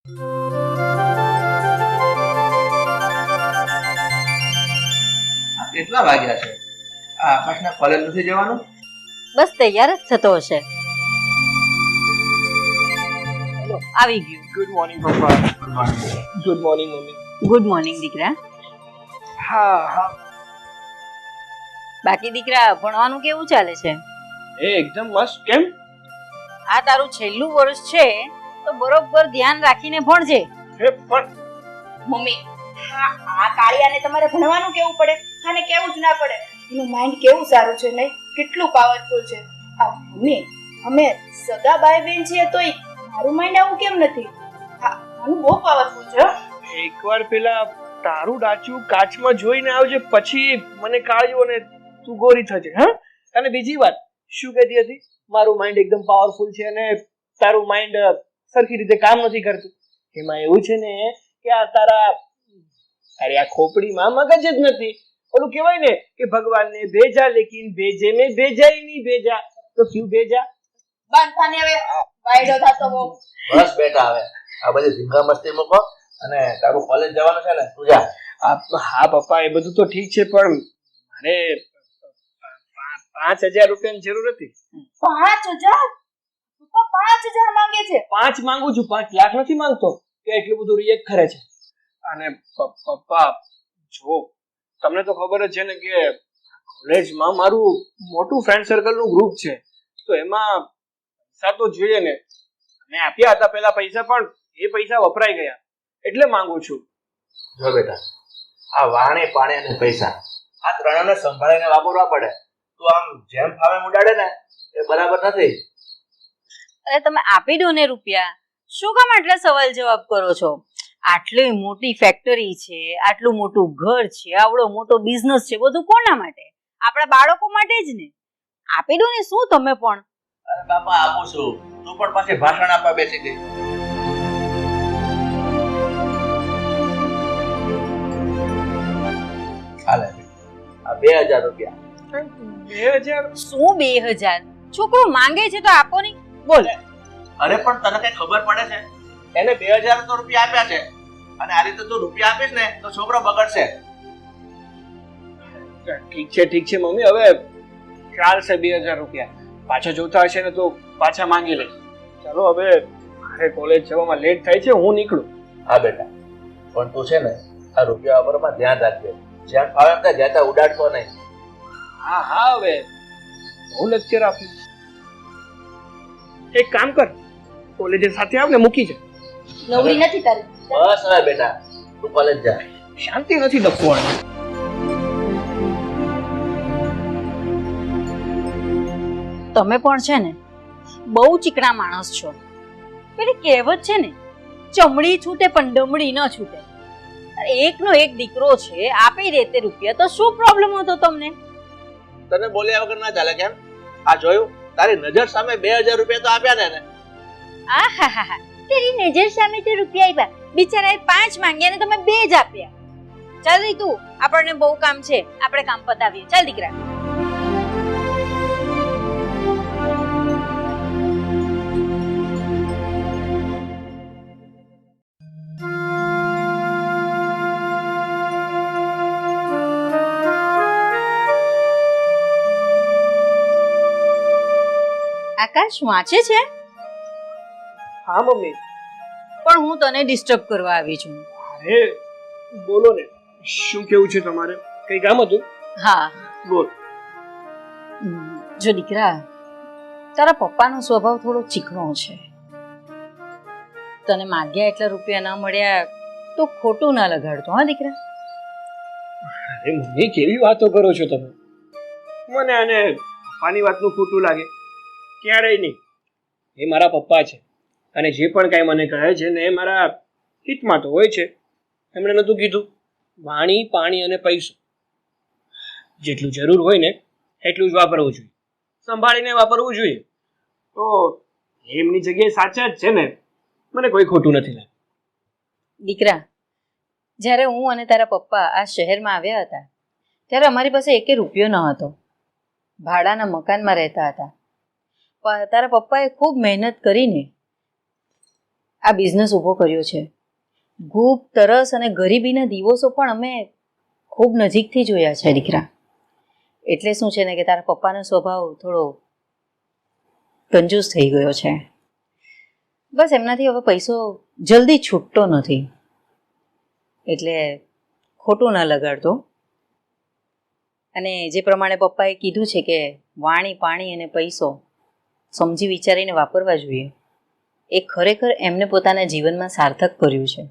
કેટલા વાગ્યા છે? આકાશના કોલેજ નથી જવાનું? બસ તૈયાર જ થતો હશે. આવી ગયું. ગુડ મોર્નિંગ પપ્પા. Good morning mummy. Good morning દીકરા. હા. બાકી દીકરા ભણવાનું કેવું ચાલે છે? એકદમ મસ્ત. કેમ? આ તારું છેલ્લું વર્ષ છે તો બરોબર ધ્યાન રાખીને ભણજે. પણ મમ્મી આ કાળિયાને તમારે ભણવાનું કેવું પડે અને કેવું જ ના પડે. એનું માઇન્ડ કેવું સારું છે નહીં, કેટલું પાવરફુલ છે. મમ્મી અમે સગા ભાઈ બહેન છીએ તોય મારું માઇન્ડ આવું કેમ નથી? આનું બહુ પાવરફુલ છે. એકવાર પેલા તારું ડાચું કાચમાં જોઈને આવજે, પછી મને કાળ્યો અને તું ગોરી થજે. હા. અને બીજી વાત શું કહેતી હતી? મારું માઇન્ડ એકદમ પાવરફુલ છે અને તારું માઇન્ડ સરખી રીતે કામ નથી કરતું. એમાં એવું છે ને કે આ તારા આ ખોપડીમાં મગજ જ નથી. ઓલું કહેવાય ને કે ભગવાનને ભેજા લેકિન ભેજે મેં ભેજા ही नहीं भेजा, तो क्यों भेजा? બાંધાને હવે વાયડો થાતો બહુ. બસ બેટા, હવે આ બધી ધીંગા મસ્તી મૂકો અને તારું કોલેજ જવાનું છે ને, તું જા. હા પપ્પા, એ બધું તો ઠીક છે, પણ મારે 5,000 રૂપિયાની જરૂર હતી. 5,000? પપ્પા 5,000 માંગે છે? 5 માંગુ છું, 5 લાખ નથી માંગતો કે એટલું બધું રિએક્ટ કરે છે. અને પપ્પા જો તમને તો ખબર જ છે ને કે કોલેજમાં મારું મોટું ફ્રેન્ડ સર્કલનું ગ્રુપ છે, તો એમાં પૈસા તો જોઈએ ને. મેં આપ્યા હતા પેલા પૈસા, પણ એ પૈસા વપરાઈ ગયા, એટલે માંગુ છું. જો બેટા, આ વાણે પાણે અને પૈસા આ ત્રણને સંભાળીને વાપરવા પડે. તું આમ જેમ ફાવે ઉડાડે ને એ બરાબર નથી. અરે તમે આપી દો ને રૂપિયા, શું કામ આટલા સવાલ જવાબ કરો છો? આટલી મોટી ફેક્ટરી છે, આટલું મોટું ઘર છે, આવડો મોટો બિઝનેસ છે, બધું કોના માટે? આપણા બાળકો માટે જ ને. આપી દો ને, શું તમે પણ. અરે બાપા આપું છું, તું પણ પાછી ભાષણ આપવા બેસી ગઈ. હાલે આ 2,000 રૂપિયા. 2,000? શું 2,000? છોકરો માંગે છે તો આપો નહીં. બોલ. અરે પણ તને કઈ ખબર પડે છે? એને 2,000 તો રૂપિયા આપ્યા છે, અને આ રીતે તું રૂપિયા આપીશ ને તો છોકરો બગડશે. ઠીક છે મમ્મી, હવે ચાલશે 2,000 રૂપિયા. પાછા જોતા હશે ને તો પાછા માંગી લઈશ. ચાલો હવે મારે કોલેજ જવામાં લેટ થાય છે, હું નીકળું. હા બેટા, પણ તું છે ને આ રૂપિયા વાપરવામાં ધ્યાન રાખજે. જ્યાં ફાવે એમ ત્યાં જતા ઉડાડતો નહીં. હા હવે બહુ લેક્ચર આપ્યું. એક કામ કર, કોલેજે સાથે આવ ને મૂકી જા. નવરી નથી તારી. બસ હવે બેટા, તું કોલેજ જા. શાંતિ નથી લખવાનું. તમે પણ છે ને બહુ ચીકણા માણસ છો. પેલી કહેવત છે ને, ચમડી છૂટે પણ ડમડી ન છૂટે. એકનો એક દીકરો છે, આપી દેતે રૂપિયા, તો શું પ્રોબ્લેમ હતો તમને? તને બોલ્યા વગર ના ચાલે કેમ? આ જોયું, તારી નજર સામે 2,000 રૂપિયા તો આપ્યા ને. આહાહા, તેરી નજર સામે તો રૂપિયા આપ્યા, બિચારાએ 5 માંગ્યા ને તમે 2 જ આપ્યા. ચાલ તું, આપણને બહુ કામ છે, આપણે કામ પતાવીએ. ચાલ દીકરા. આકાશ વાંચે છે? હા મમ્મી. પણ હું તને ડિસ્ટર્બ કરવા આવી છું. અરે બોલો ને, શું કેવું છે તમારે? કઈ કામ હતું? હા બોલ. જો દીકરા, તારા પપ્પાનો સ્વભાવ થોડો ચીકણો છે. તને માગ્યા એટલા રૂપિયા ના મળ્યા તો ખોટું ના લગાડતો. હા દીકરા. અરે મમ્મી, કેવી વાતો કરો છો તમે? મને આને પપ્પાની વાતનું ખોટું લાગે? ક્યારેય નહીં. એ મારા પપ્પા છે, અને જે પણ કાંઈ મને કહે છે ને એ મારા હિતમાં તો હોય છે. એમણે નહોતું કીધું વાણી પાણી અને પૈસો જેટલું જરૂર હોય ને એટલું જ વાપરવું જોઈએ, સંભાળીને વાપરવું જોઈએ. તો એમની જગ્યાએ સાચા જ છે ને, મને કોઈ ખોટું નથી લાગ્યું. દીકરા, જ્યારે હું અને તારા પપ્પા આ શહેરમાં આવ્યા હતા ત્યારે અમારી પાસે એકે રૂપિયો ન હતો. ભાડાના મકાનમાં રહેતા હતા. તારા પપ્પાએ ખૂબ મહેનત કરીને આ બિઝનેસ ઊભો કર્યો છે. ભૂખ, તરસ અને ગરીબીના દિવસો પણ અમે ખૂબ નજીકથી જોયા છે દીકરા. એટલે શું છે ને કે તારા પપ્પાનો સ્વભાવ થોડો કંજૂસ થઈ ગયો છે. બસ એમનાથી હવે પૈસો જલ્દી છૂટતો નથી. એટલે ખોટું ના લગાડતો. અને જે પ્રમાણે પપ્પાએ કીધું છે કે વાણી, પાણી અને પૈસો સમજી વિચારીને વાપરવા જોઈએ, એ ખરેખર એમને પોતાના જીવનમાં સાર્થક કર્યું છે.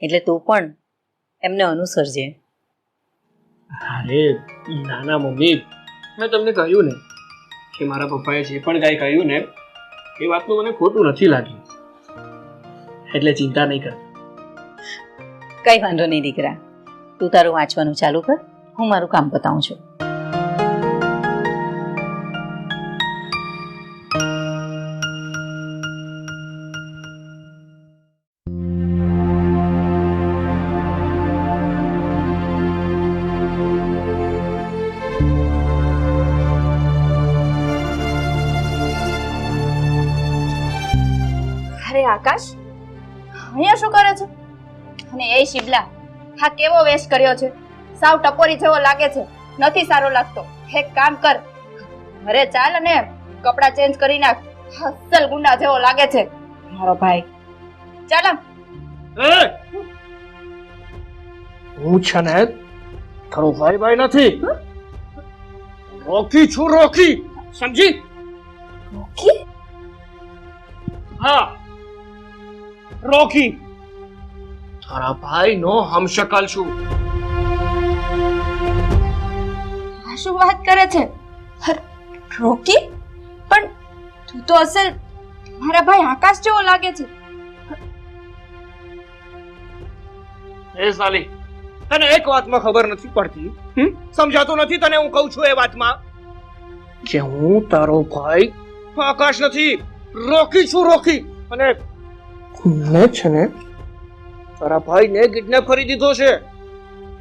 એટલે તું પણ એમને અનુસરજે. અરે નાના મમ્મી, મેં તમને કહ્યું ને કે મારા પપ્પાએ જે પણ કાંઈ કહ્યું ને એ વાતનું મને ખોટું નથી લાગ્યું, એટલે ચિંતા નહીં કર. કંઈ વાંધો નહીં દીકરા, તું તારું વાંચવાનું ચાલુ કર, હું મારું કામ પતાવું છું. અરે આકાશ, અહીંયા શું કરે છે? અને એ શિબલા, હા કેવો વેશ કર્યો છે, સાવ ટપોરી જેવો લાગે છે, નથી સારો લાગતો. એક કામ કર, ઘરે ચાલ અને કપડાં ચેન્જ કરી નાખ, અસલ ગુંડા જેવો લાગે છે મારો ભાઈ. ચાલ આમ. હું છે ને તારો ભાઈ ભાઈ નથી, રોકી છું, રોકી, સમજી? રોકી? હા, રોકી, તારા ભાઈ નો હમશકલ છું. આ શું વાત કરે છે? રોકી? પણ તું તો અસલ મારા ભાઈ આકાશ જેવો લાગે છે. એ સાલી, તને એક વાતમાં ખબર નથી પડતી? સમજાતું નથી તને હું કહું છું એ વાતમાં કે હું તારો ભાઈ આકાશ નથી, રોકી છું, રોકી. અને મેં છે ને તારા ભાઈને કિડનેપ કરી દીધો છે,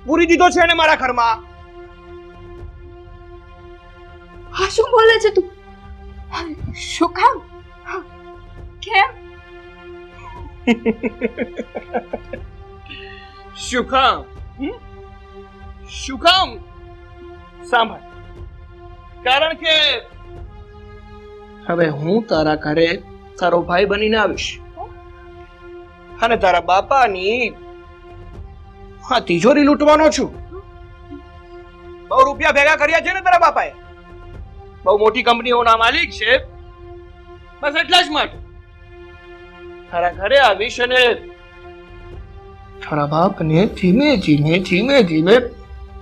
પૂરી દીધો છે એને મારા ઘરમાં. આ શું બોલે છે તું? શું કામ? કેમ? શું કામ? શું કામ? સાંભળ, કારણ કે હવે હું તારા ઘરે તારો ભાઈ બનીને આવીશ અને તારા બાપાની તિજોરી લૂંટવાનો છું. બહુ રૂપિયા ભેગા કર્યા છે ને તારા બાપાએ, બહુ મોટી કંપનીઓના માલિક છે, બસ એટલા જ માટે તારા ઘરે આવીશ અને તારા બાપને ધીમે ધીમે ધીમે ધીમે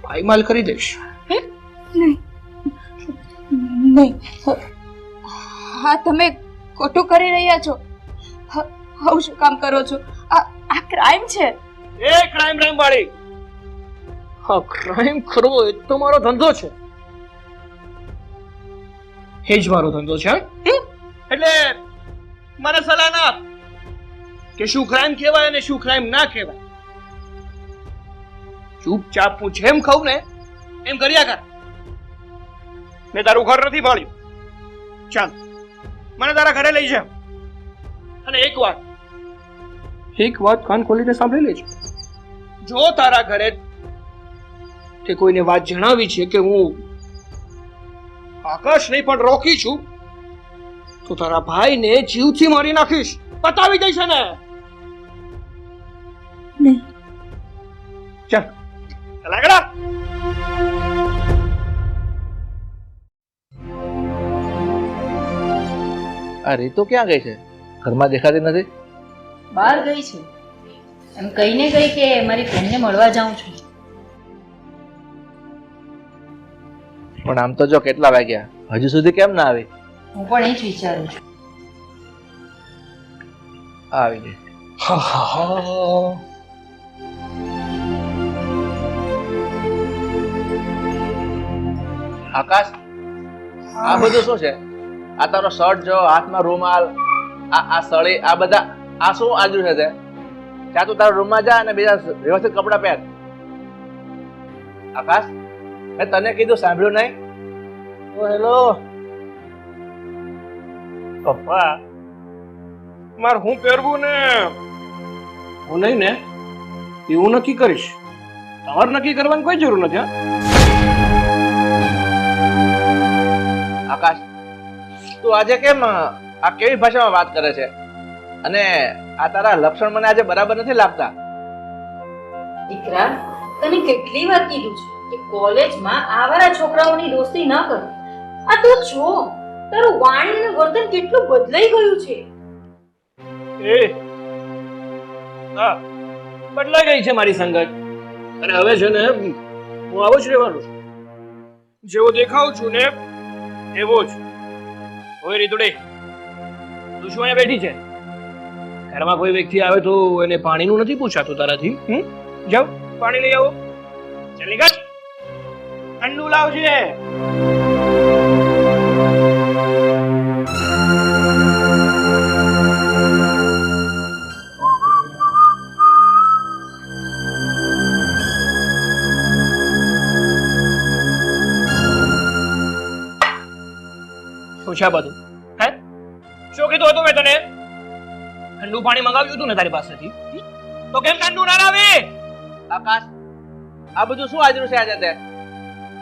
પાયમાલ કરી દઈશ. નહીં, હા તમે ખોટું કરી રહ્યા છો. આવું શું કામ કરો છો? આ ક્રાઇમ છે. એ ક્રાઇમ રામ વાળી, હા ક્રાઇમ કરવો એ તો મારો ધંધો છે, એ જ મારો ધંધો છે. એટલે મને સલાહ ના આપ કે શું ક્રાઇમ કહેવાય અને શું ક્રાઇમ ના કહેવાય. ચૂપચાપ હું જેમ કહું ને એમ કર્યા કર. મેં તારું ઘર નથી ભાળ્યું, ચાલ મને તારા ઘરે લઈ જા. અને એક વાત કાન ખોલીને સાંભળી લેજો. જો તારા ઘરે તે કોઈને વાત જણાવી છે કે હું આકાશ નહીં પણ રોકી છું, તો તારા ભાઈને જીવથી મારી નાખીશ, બતાવી દઈશ ને. નહીં. ચાલ લાગડા. આ રીતુ ક્યાં ગઈ છે? ઘરમાં દેખાતી નથી. બહાર ગઈ છે, એમ કહીને ગઈ કે મારી ફ્રેન્ડને મળવા જાઉં છું. પણ આમ તો જો કેટલા વાગ્યા, હજુ સુધી કેમ ના આવી? હું પણ એ જ વિચારું છું. આવી ગઈ. આકાશ, આ બધું શું છે? આ તારો શર્ટ જો, હાથમાં રૂમાલ, આ સળી, આ બધા આ શું આજુ છે? ત્યાં તું તારા રૂમમાં જા અને બીજા વ્યવસ્થિત કપડાં પહેર. આકાશ, મેં તને કીધું, સાંભળ્યું નહીં? હેલો પપ્પા, માર હું પહેરવું ને હું નહીં ને એવું નક્કી કરીશ. તમારે નક્કી કરવાની કોઈ જરૂર નથી. આકાશ, તું આજે કેમ આ કેવી ભાષામાં વાત કરે છે? અને આ તારા લક્ષણ મને આજે બરાબર નથી લાગતા. દીકરા, તને કેટલી વાર કીધું છે કે કોલેજમાં આવારા છોકરાઓની દોસ્તી ન કર. આ તું જો તારું વાણી અને વર્તન કેટલું બદલાઈ ગયું છે. હા, બદલાઈ ગઈ છે મારી સંગત. અને હવે છે ને હું આવો જ રહેવાનો છું. જેવો દેખાઉં છું ને એવો જ. ઓય રીતુડી, તું શું અહીંયા બેઠી છે? ઘરમાં કોઈ વ્યક્તિ આવે તો એને પાણીનું નથી પૂછાતું તારાથી? જાઓ પાણી લઈ આવો. ચાલ નીકળ, ઠંડુ લાવજે. શું છે બધું? હે, શું કીધું હતું મેં તને? ઠંડુ પાણી મંગાવ્યું હતું ને તારી પાસેથી, તો કેમ ઠંડુ ના લાવે? આકાશ, આ બધું શું આજરું છે આજે તે?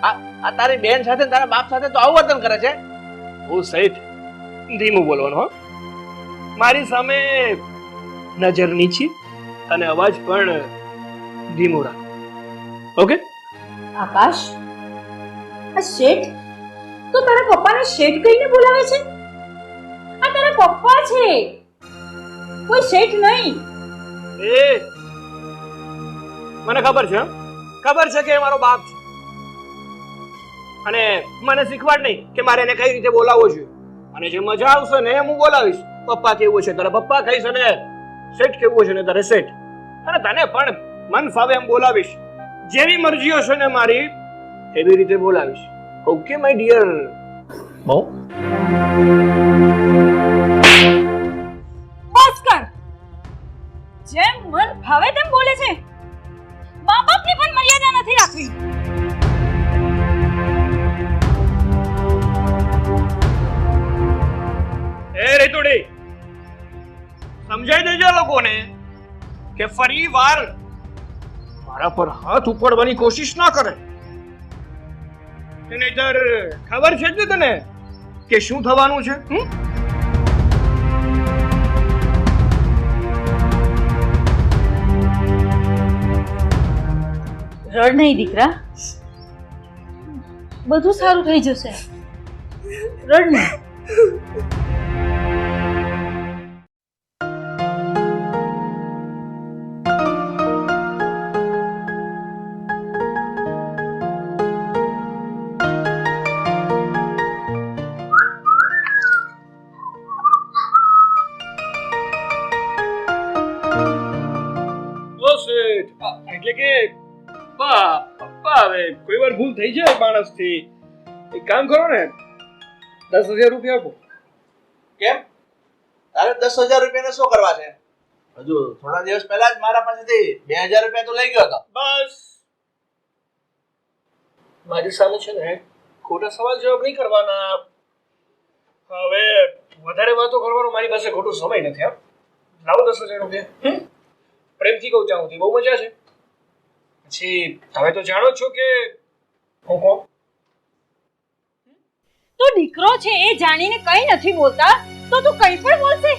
આ તારી બેન સાથે તારા બાપ સાથે તો આવું વર્તન કરે છે? ઓ સહિત ધીમું બોલવાનું હો. મારી સામે નજર નીચી અને અવાજ પણ ધીમો રાખ. ઓકે? આકાશ, આ શેઠ તો તારા પપ્પાને શેઠ કહીને બોલાવે છે? આ તારા પપ્પા છે, કોઈ શેઠ નહીં. એ મને ખબર છે, ખબર છે કે એ મારો બાપ છે. અને મને શીખવાડ નહીં કે મારે એને કઈ રીતે બોલાવવો જોઈએ. અને જે મજા આવશે ને હું બોલાવીશ. પપ્પા કેવું છે તારા પપ્પા કહીશ, અને શેઠ કેવું છે ને તારે શેઠ. અને તને પણ મન ફાવે એમ બોલાવીશ. જેવી મરજી હશે ને મારી એવી રીતે બોલાવીશ. Okay my dear? બહુ બસ કર. જેમ મન ભાવે તેમ બોલે છે. મા બાપની પણ મર્યાદા નથી રાખવી. એ રેતુડી, સમજાઈ દેજો લોકોને કે ફરી વાર મારા પર હાથ ઉપાડવાની કોશિશ ના કરે. નહીંતર ખબર છે જ તને કે શું થવાનું છે? રડ નહીં દીકરા, બધું સારું થઈ જશે. રડ નહીં. એટલે કે પપ્પા હવે કોઈ વાર ભૂલ થઈ જાય માણસથી. એક કામ કરો ને, 10,000 રૂપિયા આપો. કેમ? તારે 10,000 રૂપિયાને શું કરવા છે? હજુ થોડા દિવસ પહેલા જ મારા પાસેથી 2,000 રૂપિયા તો લઈ ગયો હતો. બસ મારી સામે છે ને ખોટા સવાલ જવાબ નહીં કરવાના. હવે વધારે વાતો કરવાનો મારી પાસે ખોટો સમય નથી. લાવો 10,000 રૂપિયા. પ્રેમથી કહું ત્યાં સુધી બહુ મજા છે. પછી હવે તો જાણો છો કે હું કોણ. તું દીકરો છે એ જાણીને કઈ નથી બોલતા તો તું કઈ પણ બોલશે?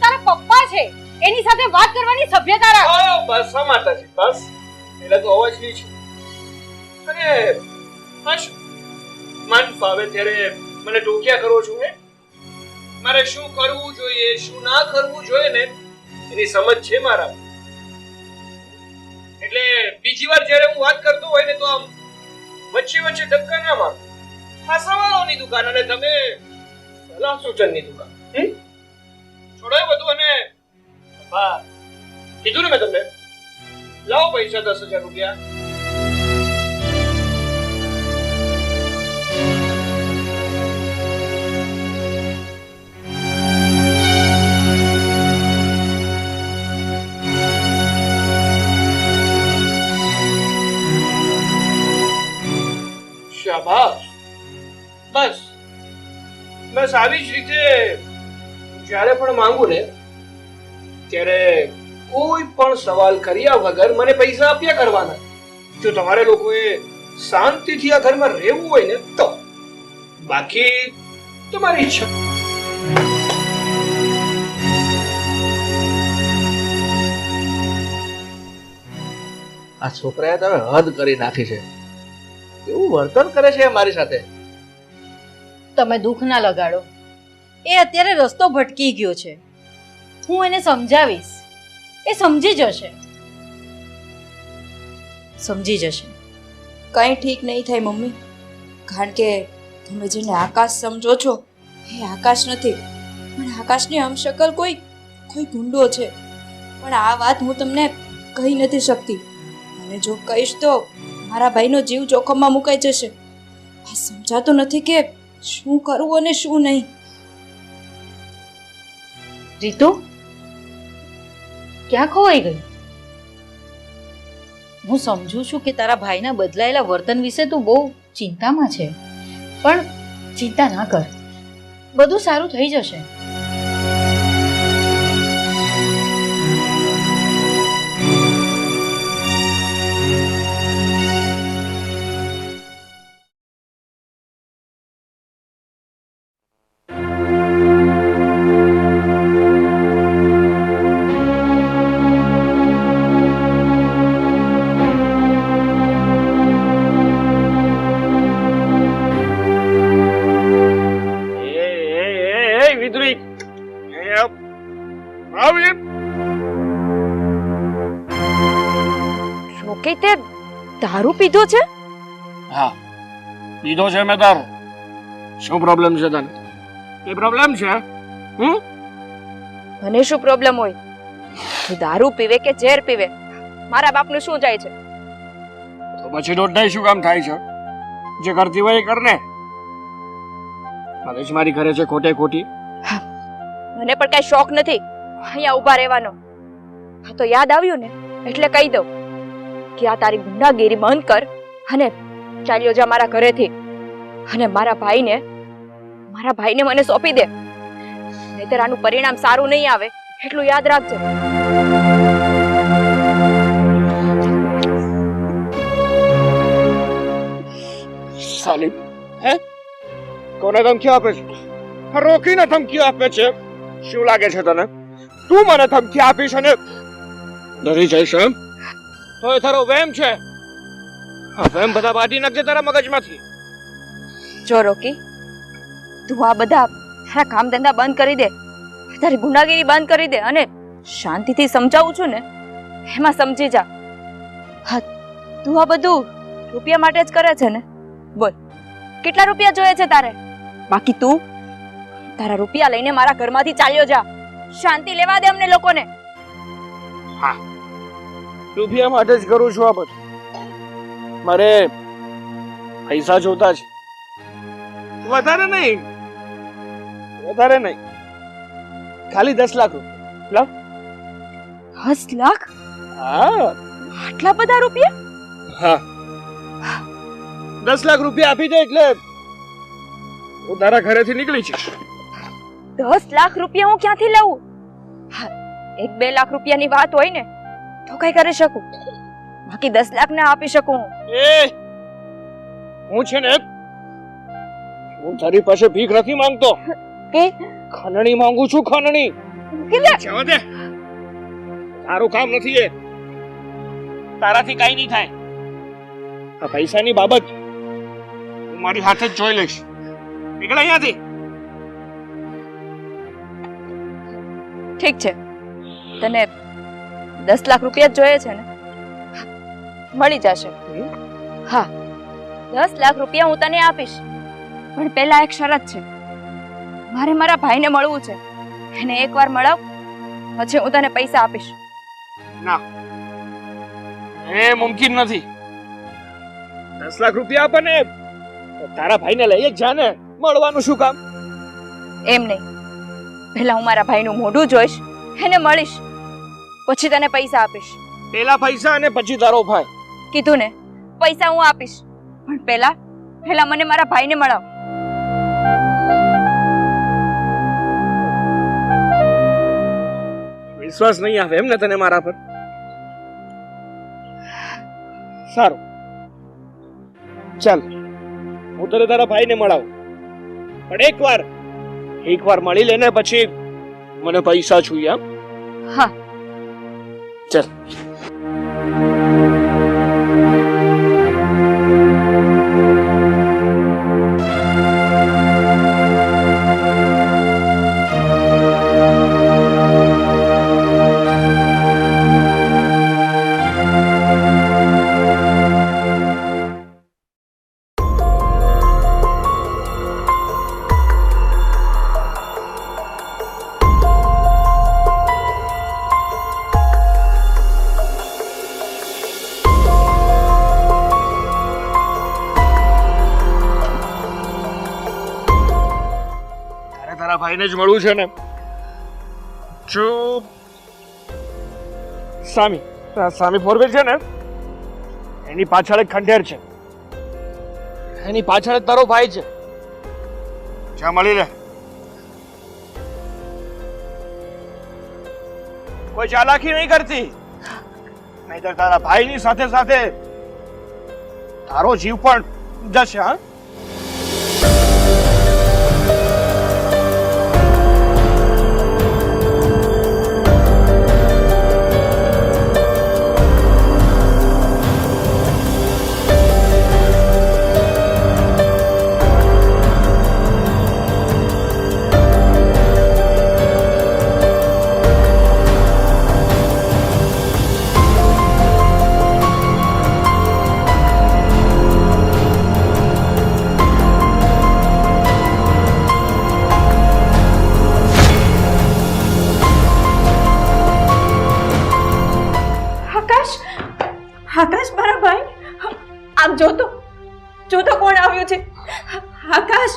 તારા પપ્પા છે, એની સાથે વાત કરવાની સભ્યતા રાખ. બસ હા માતાજી, બસ પેલા તો અવાજ નહીં છે. અને બસ મન ફાવે ત્યારે મને ટોક્યા કરો છો. મારે શું કરવું જોઈએ શું ના કરવું જોઈએ ને એની સમજ છે મારા. એટલે બીજી વાર જ્યારે હું વાત કરતો હોય ને તો આમ વચ્ચે વચ્ચે ધક્કા ના મારો. આ સવાલોની દુકાન અને તમે સલાહ સૂચનની દુકાન. છોડાય બધું. અને બા કીધું ને મેં તમને, લાવો પૈસા 10,000 રૂપિયા. શાબાશ. બસ બસ આવી જ રીતે જ્યારે પણ માંગુ ને ત્યારે કોઈ પણ સવાલ કર્યા વગર મને પૈસા આપ્યા કરવાના. જો તમારે લોકોએ શાંતિથી આ ઘરમાં રહેવું હોય ને તો, બાકી તમારી ઈચ્છા. આ છોકરાએ તો હવે હદ કરી નાખી છે. એવું વર્તન કરે છે મારી સાથે. તમે દુઃખ ના લગાડો. એ અત્યારે રસ્તો ભટકી ગયો છે. હું એને સમજાવીશ, એ સમજી જશે. સમજી જશે. કંઈ ઠીક નહીં થાય મમ્મી, કારણ કે તમે જેને આકાશ સમજો છો એ આકાશ નથી, પણ આકાશની હમશકલ કોઈ ગુંડો છે. પણ આ વાત હું તમને કહી નથી શકતી, અને જો કહીશ તો મારા ભાઈનો જીવ જોખમમાં મુકાઈ જશે. આ સમજાતું નથી કે શું કરવું અને શું નહીં. રીતુ, ક્યાં ખોવાઈ ગઈ? હું સમજુ છું કે તારા ભાઈના બદલાયેલા વર્તન વિશે તું બહુ ચિંતામાં છે, પણ ચિંતા ના કર, બધું સારું થઈ જશે. વિદ્રી આવી રોકી તે દારૂ પીધો છે? હા, પીધો છે મેં દારૂ. શું પ્રોબ્લેમ છે તને? એ પ્રોબ્લેમ છે? મને શું પ્રોબ્લેમ હોય? તું દારૂ પીવે કે ઝેર પીવે, મારા બાપનું શું જાય છે? તો પછી દોઢાઈ શું કામ થાય છે? જે કરતી હોય એ કર ને. મગજ મારી કરે છે ખોટે ખોટી. મને પણ કઈ શોખ નથી અહીંયા ઊભા રહેવાનો. હા તો યાદ આવ્યું ને એટલે કહી દઉં કે આ તારી ગુંડાગીરી બંધ કર અને ચાલ્યો જા મારા ઘરેથી, અને મારા ભાઈને મને સોંપી દે, નહીંતર આનું પરિણામ સારું નહીં આવે એટલું યાદ રાખજે. સાલી હે કોને ધમકી આપે છે? રોકીને ધમકી આપે છે. શું લાગે છે તને તું મને ધમકી આપીશ અને ડરી જઈશ એમ? તો એ તારો વેમ છે. આ વેમ બધા બાટી નાખજે તારા મગજમાંથી. જો રોકી, તું આ બધા તારા કામ ધંધા બંધ કરી દે, તારી ગુંડાગીરી બંધ કરી દે, અને શાંતિથી સમજાવું છું ને એમાં સમજી જા. હા, તું આ બધું રૂપિયા માટે જ કરે છે ને? બોલ, કેટલા રૂપિયા જોઈએ છે તારે? બાકી તું તારા રૂપિયા લઈને મારા ઘરમાંથી ચાલ્યો જા. શાંતિ લેવા દે અમને લોકોને. હા, રૂપિયા માટે જ કરું છું આ બધું. મારે પૈસા જોતા છે, વધારે નહીં, ખાલી 10 લાખ રૂપિયા. 10 લાખ? હા, આટલા બધા રૂપિયા? હા, 10 લાખ રૂપિયા આપી દે એટલે હું તારા ઘરેથી નીકળી જઈશ. 10 લાખ રૂપિયા હું ક્યાંથી લાવું? હા, 1-2 લાખ રૂપિયાની વાત હોય ને તો કઈ કરી શકું, બાકી 10 લાખ ના આપી શકું હું. હું છે ને હું તારી પાસે ભીખ નથી માંગતો, કે ખંડણી માંગુ છું. ખંડણી જવા દે, તારું કામ નથી એ, તારાથી કઈ નહીં થાય. આ પૈસાની બાબત હું મારી હાથે જ જોઈ લઈશ. નીકળ અહીંયાથી. ઠીક છે, તને 10 લાખ રૂપિયા જ જોઈએ છે ને? મળી જશે. હા, 10 લાખ રૂપિયા હું તને આપીશ, પણ પહેલા એક શરત છે. મારે મારા ભાઈને મળવું છે, એને એકવાર મળાવ પછી હું તને પૈસા આપીશ. ના, એ મુમકિન નથી. 10 લાખ રૂપિયા આપને તારા ભાઈને લઈ જ જા ને, મળવાનું શું કામ? એમ નહીં, પહેલા હું મારા ભાઈનું મોઢું જોઈશ, એને મળીશ, પછી તને પૈસા આપીશ. પેલા પૈસા અને પછી તારો ભાઈ. કીધું ને, પૈસા હું આપીશ, પણ પહેલા મને મારા ભાઈને મળાવ. વિશ્વાસ નહીં આવે એમ ને તને મારા પર? સારું, ચાલ હું તને તારા ભાઈને મળાવું, પણ એકવાર મળી લે ને પછી મને પૈસા જોઈએ. હા ચાલ. તારા ભાઈને જ મળવું છે ને? જો સામી ફોરવેલ છે ને, એની પાછળ એક ખંડેર છે, એની પાછળ જ તારો ભાઈ છે. જ્યાં મળી લે. કોઈ ચાલાકી નહીં કરતી, નહીંતર તારા ભાઈની સાથે સાથે તારો જીવ પણ જશે. હા, આકાશ, મારા ભાઈ, આમ જોતો કોણ આવ્યું છે? આકાશ,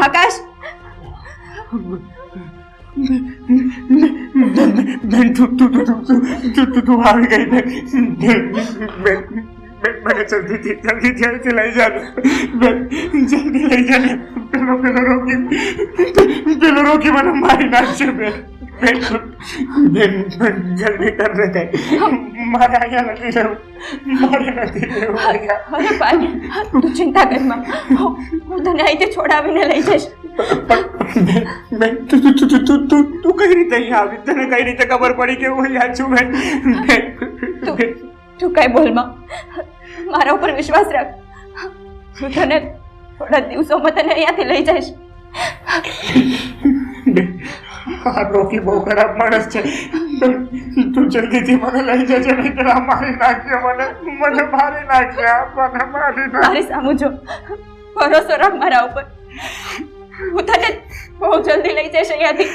આકાશ. બેન તું આવી ગઈ ને? બેન મને જલ્દી ત્યાંથી લઈ જા બેન, જલ્દી લઈ જા ને. પેલો રોકી મને મારી નાખશે બેન. બેન જલ્દી કર ને કઈ, મારે અહીંયા નથી રહેવું, મારે નથી રહેવું. અરે ભાઈ, તું ચિંતા કર માં, હું તને અહીંથી છોડાવીને લઈ જઈશ. બેન તું કઈ રીતે અહીંયા આવી? તને કઈ રીતે ખબર પડી કે હું અહીંયા છું? બેન તું કઈ બોલ માં, મારા ઉપર વિશ્વાસ રાખ. હું તને થોડા દિવસોમાં તને અહીંયાથી લઈ જઈશ. આ રોકી બહુ ખરાબ માણસ છે. તું જલ્દીથી મને લઈ જજે, નહીં તો મારી નાખશે, મને મારી નાખશે, મને મારી નાખશે. મારી સામું જો, ભરોસો રાખ મારા ઉપર. હું તને બહુ જલ્દી લઈ જઈશ અહીંયાથી.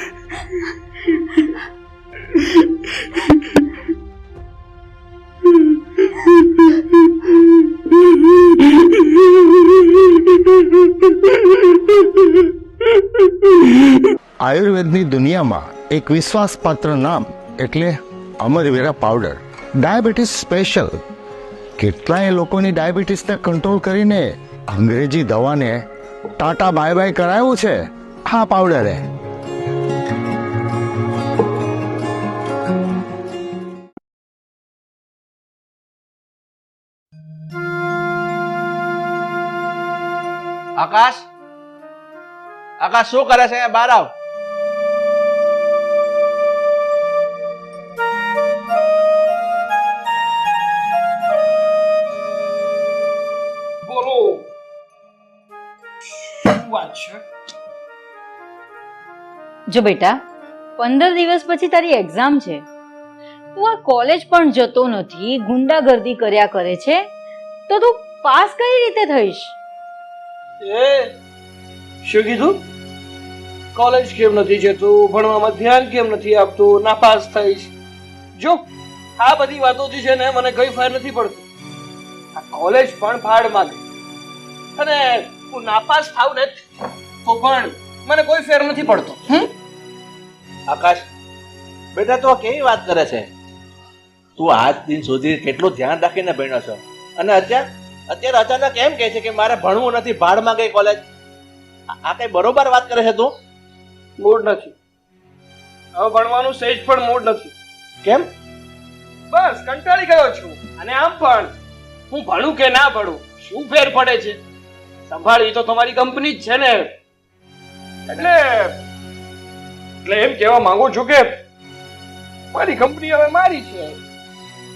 આયુર્વેદની દુનિયામાં એક વિશ્વાસપાત્ર નામ એટલે અમરવેરા પાવડર. Diabetes special. કેટલાય લોકોની ડાયાબિટીસને કંટ્રોલ કરીને અંગ્રેજી દવાને ટાટા બાય બાય કરાયું છે આ પાવડરે. આકાશ, આકાશ શું કરે છે? બહાર આવ. બોલો, શું વાત છે? જો બેટા, 15 દિવસ પછી તારી એક્ઝામ છે. તું આ કોલેજ પણ જતો નથી, ગુંડાગર્દી કર્યા કરે છે, તો તું પાસ કઈ રીતે થઈશ? શું કીધું? કોલેજ કેમ નથી જતું, ભણવામાં ધ્યાન કેમ નથી આપતું, નાપાસ થઈશ? જો આ બધી વાતોથી છે ને મને કઈ ફેર નથી પડતું. આ કોલેજ પણ ફાડ માંગે અને હું નાપાસ થાવ ને તો પણ મને કોઈ ફેર નથી પડતો. આકાશ બેટા, તું આ કેવી વાત કરે છે? તું આજ દિન સુધી કેટલું ધ્યાન રાખીને ભણ્યો છો, અને અત્યારે અચાનક એમ કહે છે કે મારે ભણવું નથી, ભાડમાં ગઈ કોલેજ. આ કઈ બરોબર વાત કરે છે તું? મૂડ નથી. હવે ભણવાનું સહેજ પણ મૂડ નથી. કેમ? બસ કંટાળી ગયો છું. અને આમ પણ હું ભણું કે ના ભણું શું ફેર પડે છે? સંભાળી તો તમારી કંપની જ છે ને. એટલે એમ કહેવા માંગુ છું કે મારી કંપની હવે મારી છે,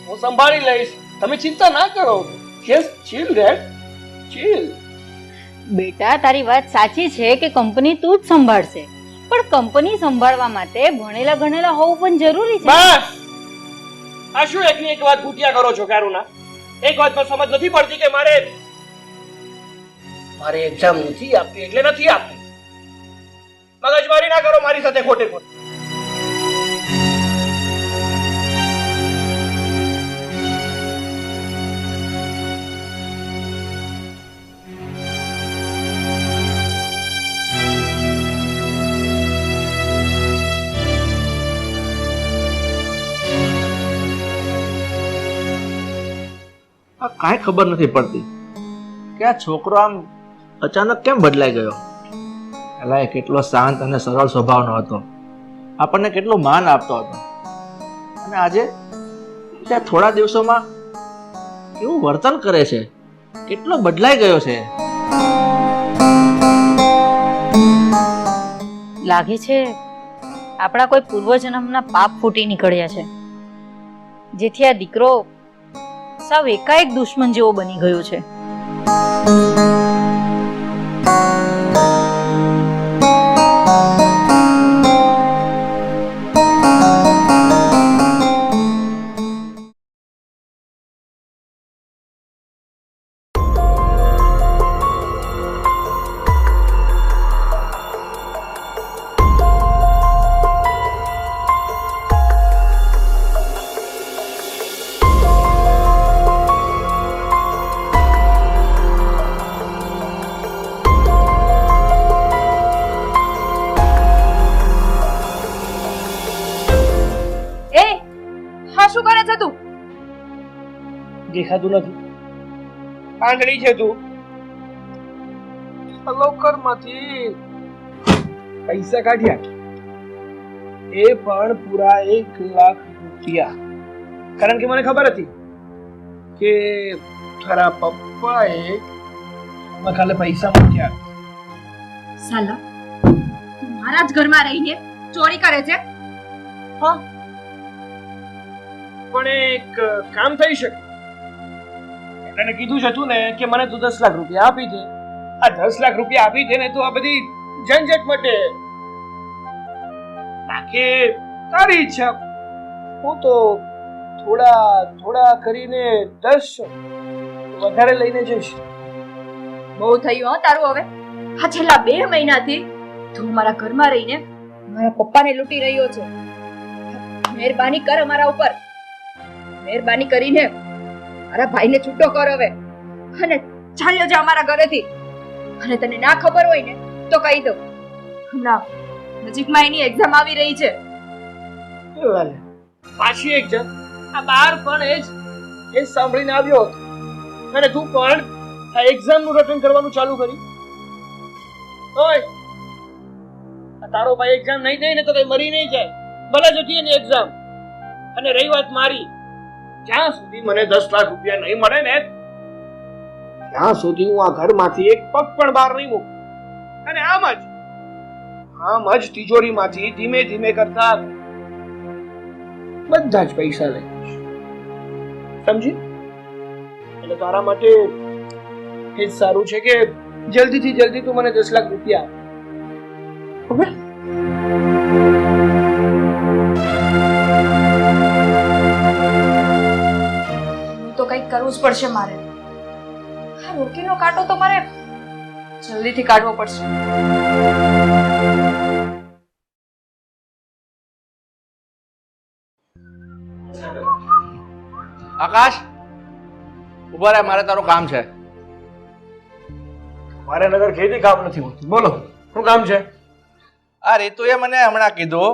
હું સંભાળી લઈશ. તમે ચિંતા ના કરો. જસ્ટ ચીલ ડેડ, ચીલ. બેટા તારી વાત સાચી છે કે કંપની તું જ સંભાળશે, પણ કંપની સંભાળવા માટે ભણેલા ગણેલા હોવું પણ જરૂરી છે. બસ આ શું એકની એક વાત ભૂટિયા કરો છો કારુના? એક વાત પર સમજ નથી પડતી કે મારે એક્ઝામ નથી આપવી એટલે નથી આપવી. મગજમારી ના કરો મારી સાથે ખોટે ખોટી. આ કાંઈ ખબર નથી પડતી કે આ છોકરો આમ અચાનક કેમ બદલાઈ ગયો. પહેલા એ કેટલો શાંત અને સરળ સ્વભાવનો હતો, આપણને કેટલું માન આપતો હતો, અને આજે ત્યાં થોડા દિવસોમાં કેવું વર્તન કરે છે, કેટલો બદલાઈ ગયો છે. લાગે છે આપણા કોઈ પૂર્વજન્મના પાપ ફૂટી નીકળ્યા છે, જેથી આ દીકરો સાવ એકાએક દુશ્મન જેવો બની ગયો છે. શું કરે છે તું? દેખાતું નથી? આંધળી છે તું? લોકરમાંથી પૈસા કાઢ્યા, એ પણ પૂરા 1 લાખ રૂપિયા. કારણ કે મને ખબર હતી કે તારા પપ્પાએ કાલે પૈસા મૂક્યા. સાલા તું મારા જ ઘરમાં રહીને ચોરી કરે છે? હા, પણ એક કામ થઈ શકે. તને કીધું જ હતું ને કે મને તું 10 લાખ રૂપિયા આપી દે. આ 10 લાખ રૂપિયા આપી દે ને તો આ બધી ઝંઝટ મટે. બાકી તારી ઈચ્છા. હું તો થોડા કરીને 10 વધારે લઈને જઈશ. બહુ થયું હો તારું હવે. આ છેલ્લા 2 મહિનાથી તું મારા ઘરમાં રહીને મારા પપ્પાને લૂંટી રહ્યો છે. મહેરબાની કર અમારા ઉપર. મહેરબાની કરીને મારા ભાઈને છૂટો કર હવે, અને ચાલ્યો જા અમારા ઘરેથી. અને તને ના ખબર હોય ને તો કહી દઉં, હમણાં નજીકમાં એની એક્ઝામ આવી રહી છે. પાછી એક્ઝામ? આ બાર પણ એ સાંભળીને આવ્યો હતો, અને તું પણ આ એક્ઝામ નું રટણ કરવાનું ચાલુ કર્યું. ઓય, આ તારો ભાઈ એક્ઝામ નહીં દે ને તો કઈ મરી નહીં જાય, ભલે જતી એની એક્ઝામ. અને રહી વાત મારી, જ્યાં સુધી મને 10 લાખ રૂપિયા નહીં મળે ને ત્યાં સુધી હું આ ઘરમાંથી એક પગ પણ બહાર નહીં મૂકું. અને આમ જ તિજોરીમાંથી ધીમે ધીમે કરતા બધા જ પૈસા લઈશ. સમજી? એટલે તારા માટે એ જ સારું છે કે જલ્દીથી જલ્દી તું મને 10 લાખ રૂપિયા આપ. ઓકે? તો કંઈક કરવું જ પડશે મારે. આ રોકીનો કાંટો તો મારે જલ્દીથી કાઢવો પડશે. આકાશ, ઉભા રહે, મારે તારું કામ છે. મારે નગર ખેતી કામ નથી હોતું. બોલો, શું કામ છે? આ રીતુએ મને હમણાં કીધું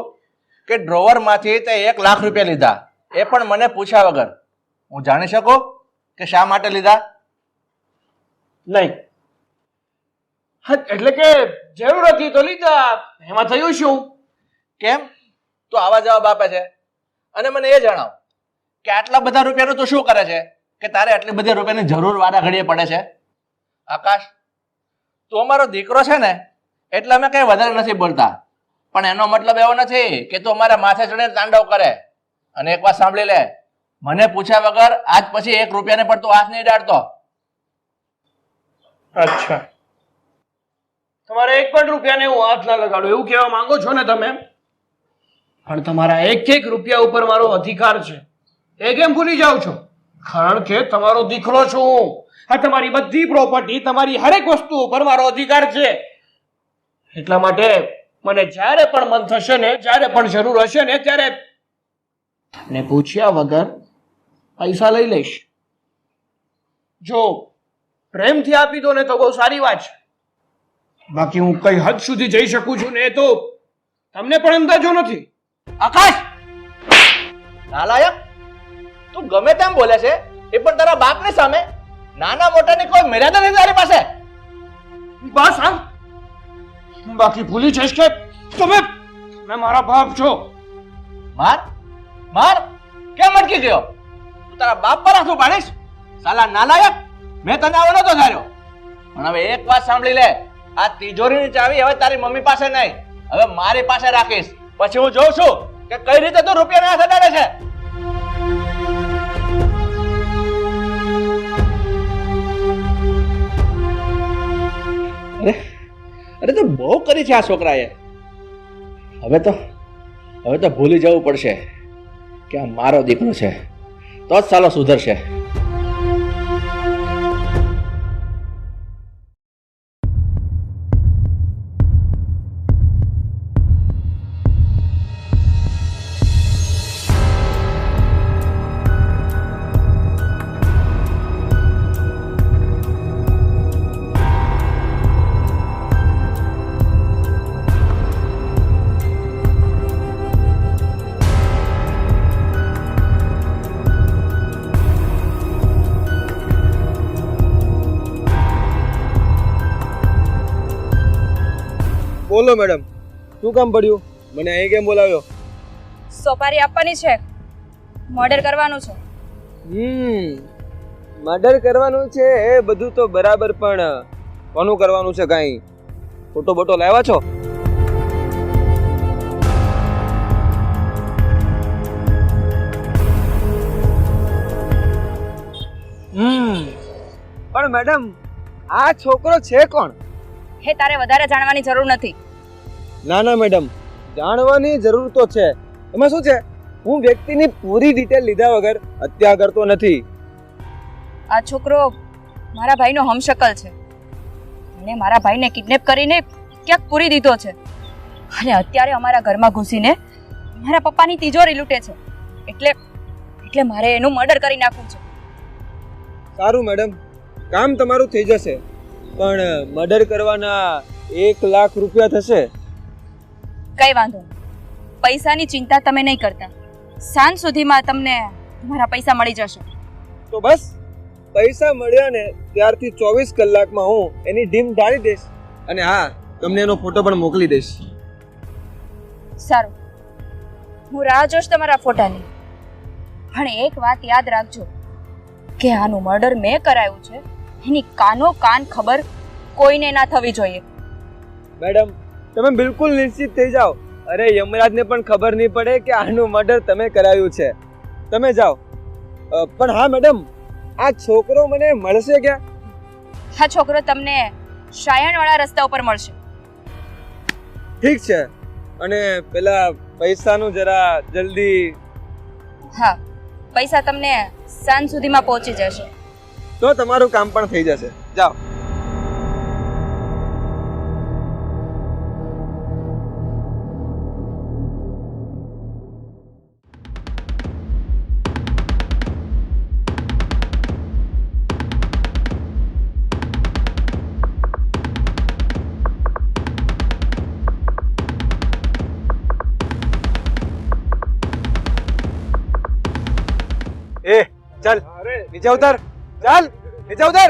કે ડ્રોવરમાંથી તે 1 લાખ રૂપિયા લીધા, એ પણ મને પૂછ્યા વગર. હું જાણી શકું કે શા માટે લીધા? નહીં. હા, એટલે કે જરૂર હતી તો લીધા. એમાં થયું શું? કેમ? તું આવા જવાબ આપે છે? અને મને એ જણાવ કે આટલા બધા રૂપિયાનું તું શું કરે છે કે તારે આટલી બધી રૂપિયાની જરૂર વારા ઘડીએ પડે છે? આકાશ, તું અમારો દીકરો છે ને એટલે અમે કઈ વધારે નથી બોલતા, પણ એનો મતલબ એવો નથી કે તું અમારા માથે ચડીને તાંડવ કરે. અને એક વાત સાંભળી લે, મને પૂછ્યા વગર આજ પછી 1 રૂપિયાને પણ તું હાથ નહીં ડાળતો. અચ્છા, તમારે 1 પણ રૂપિયાને હું હાથ ના લગાડું એવું કહેવા માંગો છો ને તમે? પણ તમારા 1 રૂપિયા ઉપર મારો અધિકાર છે એ કેમ ભૂલી જાઓ છો? કારણ કે તમારો દીકરો છું હું. આ તમારી બધી પ્રોપર્ટી, તમારી હરેક વસ્તુ ઉપર મારો અધિકાર છે. એટલા માટે મને જ્યારે પણ મન થશે ને, જ્યારે પણ જરૂર હશે ને, ત્યારે તમને પૂછ્યા વગર પૈસા લઈ લઈશ. જો પ્રેમથી આપી દો ને તો બહુ સારી વાત છે, બાકી હું કઈ હદ સુધી જઈ શકું છું ને એ તો તમને પણ અંદાજો નથી. આકાશ, નાલાયક, તું ગમે તેમ બોલે છે, એ પણ તારા બાપની સામે. નાના મોટાની કોઈ મર્યાદા નથી તારી પાસે. બસ હા, બાકી ભૂલી જઈશ કે તમે મારા બાપ છો. માર માર કેમ અટકી ગયો? તું તારા બાપ પર હાથ પાડીશ? સાલા નાલાયક, મેં તને આવો નતો ધાર્યો. પણ હવે એક વાત સાંભળી લે, આ તિજોરીની ચાવી હવે તારી મમ્મી પાસે નહીં, હવે મારી પાસે રાખીશ. પછી હું જોઉં છું કે કઈ રીતે તું રૂપિયાના હાથ અડાડે છે. અરે તો બહુ કરી છે આ છોકરાએ. હવે તો ભૂલી જવું પડશે કે આ મારો દીકરો છે, તો જ સાલો સુધરશે. બોલો મેડમ, શું કામ પડ્યું? મને અહીં કેમ બોલાવ્યો? સોપારી આપવાની છે, મર્ડર કરવાનું છે. મર્ડર કરવાનું છે એ બધું તો બરાબર, પણ કોનું કરવાનું છે? કાંઈ ફોટો બોટો લાવ્યા છો? પણ મેડમ, આ છોકરો છે કોણ? હે, તારે વધારે જાણવાની જરૂર નથી. ના ના મેડમ, જાણવાની જરૂર તો છે. એમાં શું છે, હું વ્યક્તિની પૂરી ડિટેલ લીધા વગર હત્યા કરતો નથી. આ છોકરો મારા ભાઈનો હમશકલ છે અને મારા ભાઈને કિડનેપ કરીને ક્યાંક પૂરી દીધો છે અને અત્યારે અમારા ઘરમાં ઘૂસીને મારા પપ્પાની તિજોરી લૂંટે છે. એટલે મારે એનું મર્ડર કરી નાખવું છે. સારું મેડમ, કામ તમારું થઈ જશે, પણ મર્ડર કરવાના 1 લાખ રૂપિયા થશે. કઈ વાંધો નહીં, પૈસાની ચિંતા તમે નહીં કરતા. સાંજ સુધીમાં તમને તમારા પૈસા મળી જશે. તો બસ, પૈસા મળ્યા ને ત્યારથી 24 કલાકમાં હું એની ડીમ ઢાળી દઈશ, અને હા, તમને એનો ફોટો પણ મોકલી દઈશ. સારું, હું રાહ જોઈશ તમારા ફોટાની. પણ એક વાત યાદ રાખજો કે આનું મર્ડર મેં કરાયું છે એની કાનો કાન ખબર કોઈને ના થવી જોઈએ. મેડમ, તમે બિલકુલ નિશ્ચિત થઈ જાઓ. અરે યમરાજને પણ ખબર નહીં પડે કે આનું મર્ડર તમે કરાયું છે. તમે જાઓ. પણ હા મેડમ, આ છોકરો મને મળશે ક્યાં? આ છોકરો તમને શાયણવાળા રસ્તા ઉપર મળશે. ઠીક છે, અને પેલા પૈસાનું જરા જલ્દી. હા, પૈસા તમને સાંજ સુધીમાં પહોંચી જશે. તો તમારું કામ પણ થઈ જશે. જાઓ. એ ચાલ, નીચે ઉતર. ચાલ, નીચે ઉતર.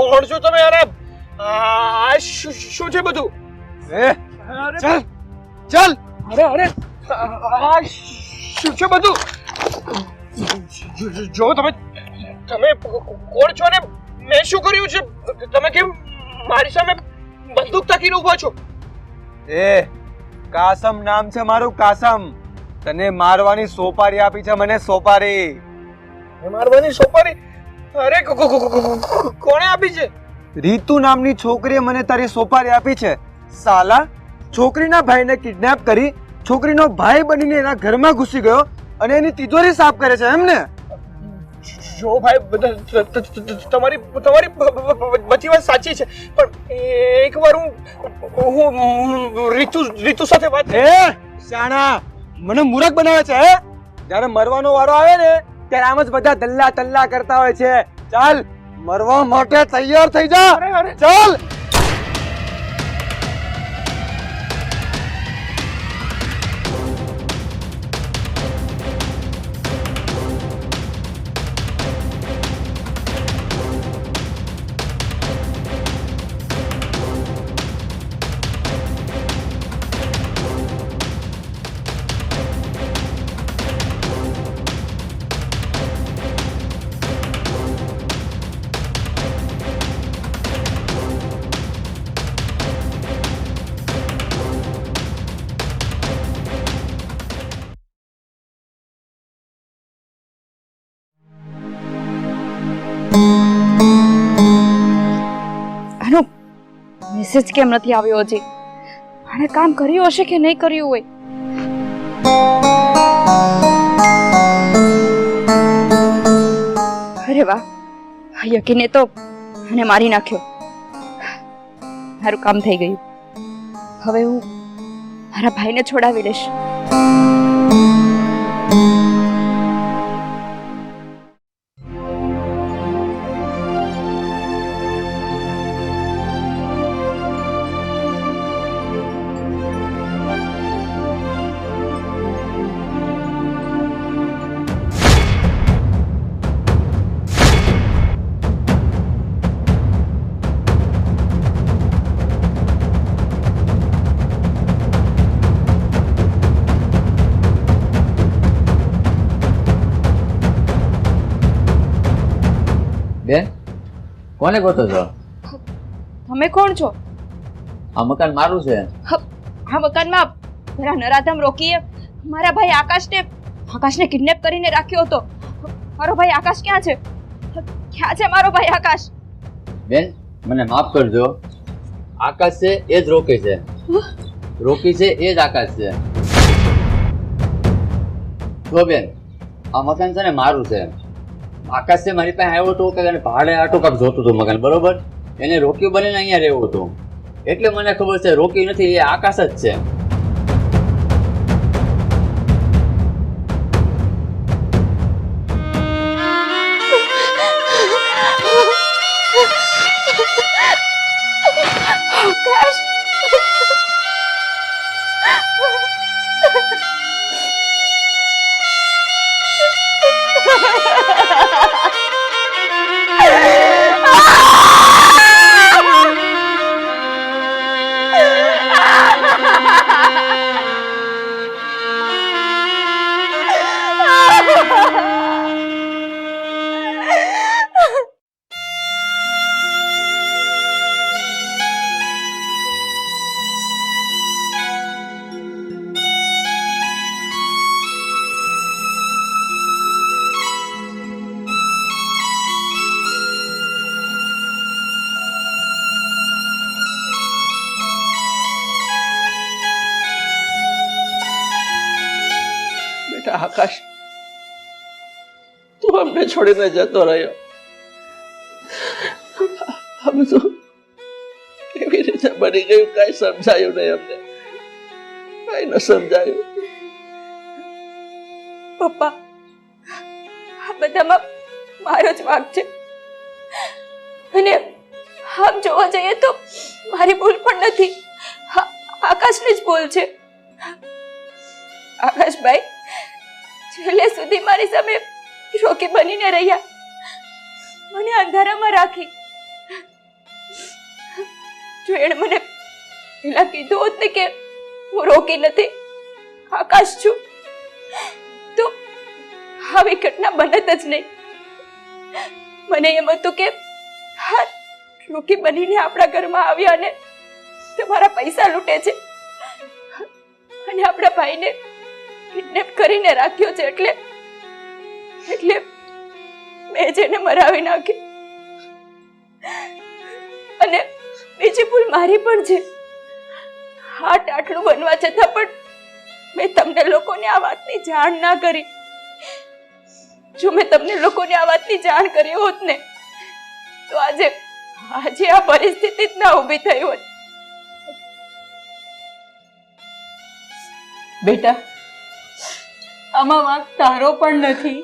કોણ છો તમે? અરે આ શું છે બધું? એ ચાલ ચાલ. અરે અરે આ શું છે બધું? જો તમે તમે કોણ છો ને મેં શું કર્યું છે? તમે કેમ મારી સામે બંદૂક તાકીને ઊભા છો? એ કાસમ નામ છે મારું, કાસમ. તને મારવાની સોપારી આપી છે મને, સોપારી. મારવાની સોપારી? અરે કોણે આપી છે? રીતુ નામની છોકરીએ મને તારી સોપારી આપી છે. સાલા, છોકરીના ભાઈને કિડનેપ કરી છોકરીનો ભાઈ બનીને એના ઘરમાં ઘૂસી ગયો અને એની તિજોરી સાફ કરે છે એમ ને? જો ભાઈ તમારી તમારી બધી વાત સાચી છે, પણ એકવાર હું રીતુ સાથે વાત. એ શાણા, મને મૂર્ખ બનાવે છે હે? જ્યારે મરવાનો વારો આવે ને ત્યારે આમ જ બધા દલ્લા તલ્લા કરતા હોય છે. ચાલ, મરવા માટે તૈયાર થઈ જા. ચાલ. આનો મેસેજ કેમ નથી આવ્યો હજી? આને કામ કર્યું હશે કે નહીં કર્યું હોય? અરે વાહ, યકીને તો આને મારી નાખ્યો. મારું કામ થઈ ગયું. હવે હું મારા ભાઈને છોડાવી લઈશ. બેન, કોને ગોતો છો? તમે કોણ છો? આ મકાન મારું છે. આ મકાનમાં પેલા નરાધમ રોકીએ મારા ભાઈ આકાશને કિડનેપ કરીને રાખ્યો હતો. મારો ભાઈ આકાશ ક્યાં છે? ક્યાં છે મારો ભાઈ આકાશ? બેન, મને માફ કરજો. આકાશ છે એ જ રોકી છે, રોકી છે એ જ આકાશ છે. જો બેન, આ મકાન છે ને મારું છે. આકાશ છે મારી પાસે આવ્યો હતો કે ભાડે આટો કાપ જોતું હતું મકાન, બરોબર? એને રોકી બનીને અહીંયા રહેવું હતું, એટલે મને ખબર છે રોકી નથી, એ આકાશ જ છે. આકાશ, તું અમને છોડીને જતો રહ્યો. આ બધું કેવી રીતે બની ગયું કઈ સમજાયું નહીં અમને, કઈ ન સમજાયું. પપ્પા, આ બધામાં મારો જ વાંક છે અને આમ જોવા જઈએ તો મારી ભૂલ પણ નથી, આકાશની જ ભૂલ છે. આકાશભાઈ છેલ્લે સુધી મારી સામે રોકી બનીને રહ્યા, મને અંધારામાં રાખી. જો એણે મને પેલા કીધું હોત ને કે હું રોકી નથી, આકાશ છું તો આવી ઘટના બનત જ નહીં. મને એમ હતું કે હા રોકી બનીને આપણા ઘરમાં આવ્યા અને તમારા પૈસા લૂંટે છે અને આપણા ભાઈને કિડનેપ કરીને રાખ્યો છે એટલે મેં જેને મરાવી નાખી. અને બીજી ભૂલ મારી પણ છે. હાટ આટલું બનવા છતાં પણ મેં તમને લોકોને આ વાતની જાણ ના કરી. જો મેં તમને લોકોને આ વાતની જાણ કરી હોત ને તો આજે આ પરિસ્થિતિ જ ના ઊભી થઈ હોત. બેટા, આમાં વાંક તારો પણ નથી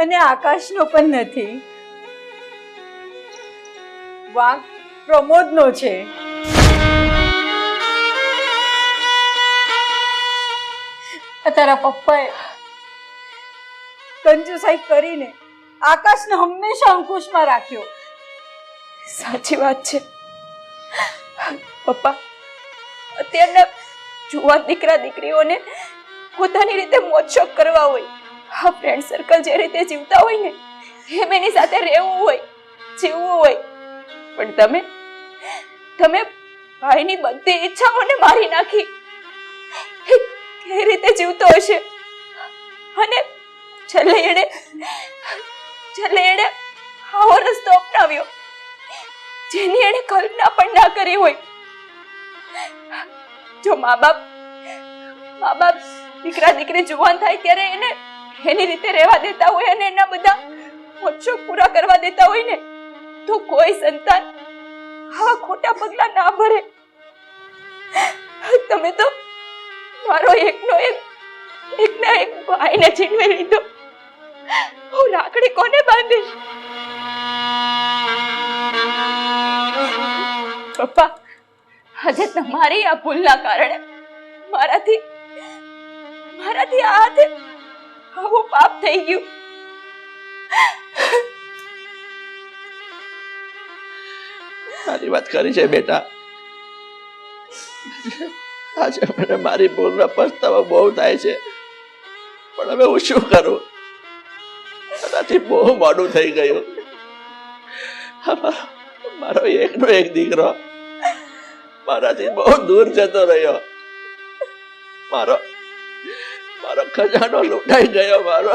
અને આકાશનો પણ નથી. વાંક પ્રમોદનો છે. તારા પપ્પાએ કંજુસાઈ કરીને આકાશને હંમેશા અંકુશમાં રાખ્યો. સાચી વાત છે પપ્પા. અત્યારના જુવાન દીકરા દીકરીઓને પોતાની રીતે મોજશોખ કરવા હોય, આ ફ્રેન્ડ સર્કલ જે રીતે જીવતા હોય ને એમ એની સાથે રહેવું હોય, જીવવું હોય. પણ તમે ભાઈની બધી ઈચ્છાઓને મારી નાખી. કઈ રીતે જીવતો હશે? અને છેલ્લે એણે આવો રસ્તો અપનાવ્યો જેની એણે કલ્પના પણ ના કરી હોય. જો મા બાપ દીકરા દીકરી જુવાન થાય ત્યારે એને એની રીતે રહેવા દેતા હોય અને એના બધા મોજશોખ પૂરા કરવા દેતા હોય ને તો કોઈ સંતાન આવા ખોટા પગલા ના ભરે. તમે તો મારો એકના એક ભાઈને છીનવી લીધો. હું રાખડી કોને બાંધીશ? પપ્પા, આજે તમારી આ ભૂલના કારણે મારાથી આ હાથે આવું પાપ થઈ ગયું. સારી વાત કરી છે બેટા. આજે મને મારી ભૂલનો પસ્તાવો બહુ થાય છે, પણ હવે હું શું કરું? કદાચથી બહુ મોડું થઈ ગયું. મારો એકનો એક દીકરો મારાથી બહુ દૂર જતો રહ્યો. મારો ખજાનો લૂંટાઈ ગયો. મારો